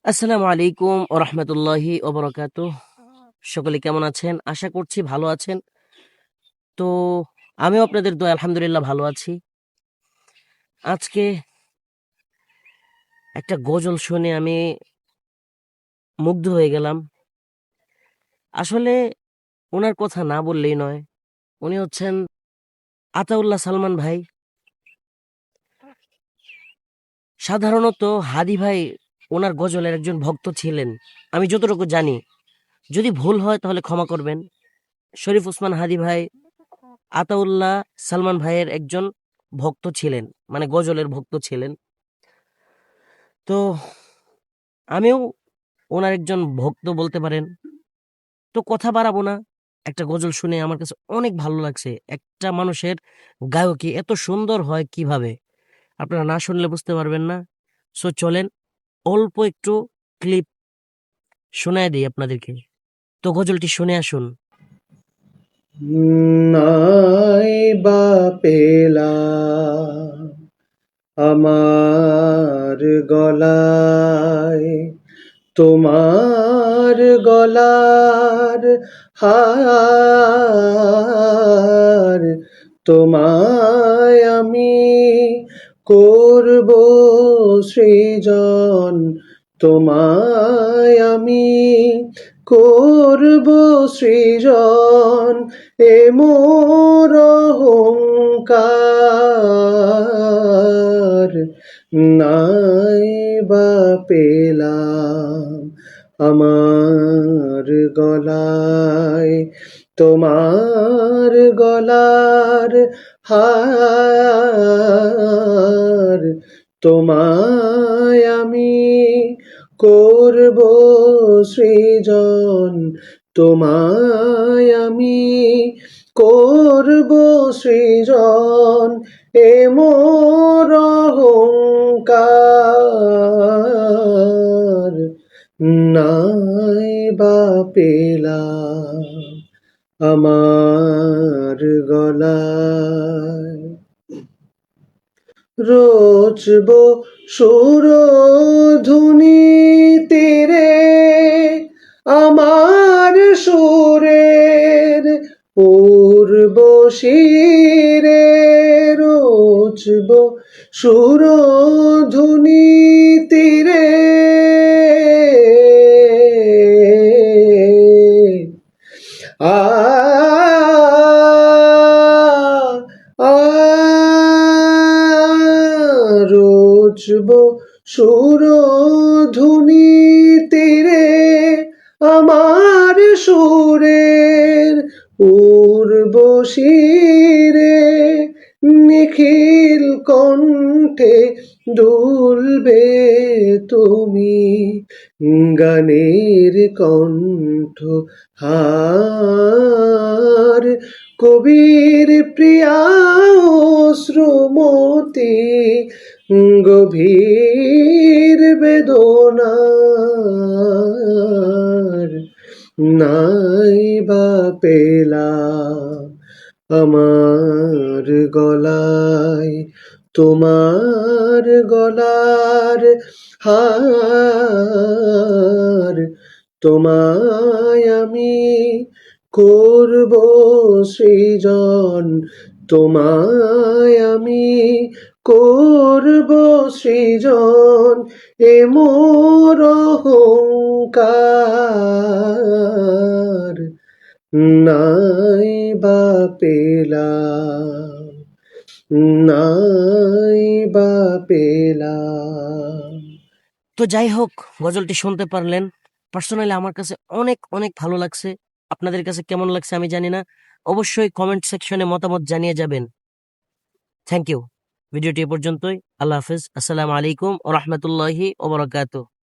আসসালামু আলাইকুম ও রহমতুল্লাহি ওবরাকাতুহ। সকলে কেমন আছেন? আশা করছি ভালো আছেন। তো আমিও আপনাদের দোয়া আলহামদুলিল্লাহ ভালো আছি। আজকে একটা গজল শুনে আমি মুগ্ধ হয়ে গেলাম। আসলে ওনার কথা না বললেই নয়। উনি হচ্ছেন আতাউল্লাহ সালমান ভাই। সাধারণত হাদি ভাই ওনার গজলের একজন ভক্ত ছিলেন, আমি যতটুকু জানি। যদি ভুল হয় তাহলে ক্ষমা করবেন। শরীফ ওসমান হাদি ভাই আতাউল্লাহ সালমান ভাইয়ের একজন ভক্ত ছিলেন, মানে গজলের ভক্ত ছিলেন। তো আমিও ওনার একজন ভক্ত বলতে পারেন। তো কথা বাড়াবো না, একটা গজল শুনে আমার কাছে অনেক ভালো লাগছে। একটা মানুষের গায়কী এত সুন্দর হয় কিভাবে, আপনারা না শুনলে বুঝতে পারবেন না। সো চলেন অল্প একটু ক্লিপ শোনায় দিই আপনাদেরকে। তো গজলটি শুনে আসুন। নাই বা পেলাম আমার গলায় তোমার গলার হার, তোমায় আমি করব সৃজন, তোমায় আমি করব সৃজন, এ মোর অহংকার। নাই বা পেলাম আমার গলায় তোমার গলার হার, তোমায় আমি করব সৃজন, তোমায় আমি করব সৃজন, এ মোর অহংকার। নাই বা পেলাম আমার গলায় রোচব সুরধুনি তীরে আমার সুরের পূর্ব শিরে, রোচব সুরধুনি তীরে আ রোচব সুরধুনি তীরে আমার সুরের পূর্ব শিরে, নিখিল কণ্ঠে দুলবে তুমি গানের কণ্ঠ হার, কবির প্রিয়া শ্রুমতি গভীর বেদনার। নাই বা পেলাম আমার গলায় তোমার গলার হার, তোমায় আমি করব সৃজন, তোমায় আমি করব সৃজন, এ মোর অহংকার। নাই বা পেলাম, নাই বা পেলাম। তো যাই হোক, গজলটি শুনতে পারলেন। পার্সোনালি আমার কাছে অনেক অনেক ভালো লাগছে। আপনাদের কাছে কেমন লাগছে আমি জানি না। অবশ্যই কমেন্ট সেকশনে মতামত জানিয়ে যাবেন। Thank you. ভিডিওটি এ পর্যন্তই। আল্লাহ হাফেজ। আসসালামু আলাইকুম ও রহমতুল্লাহি ওবরাকাতুহ।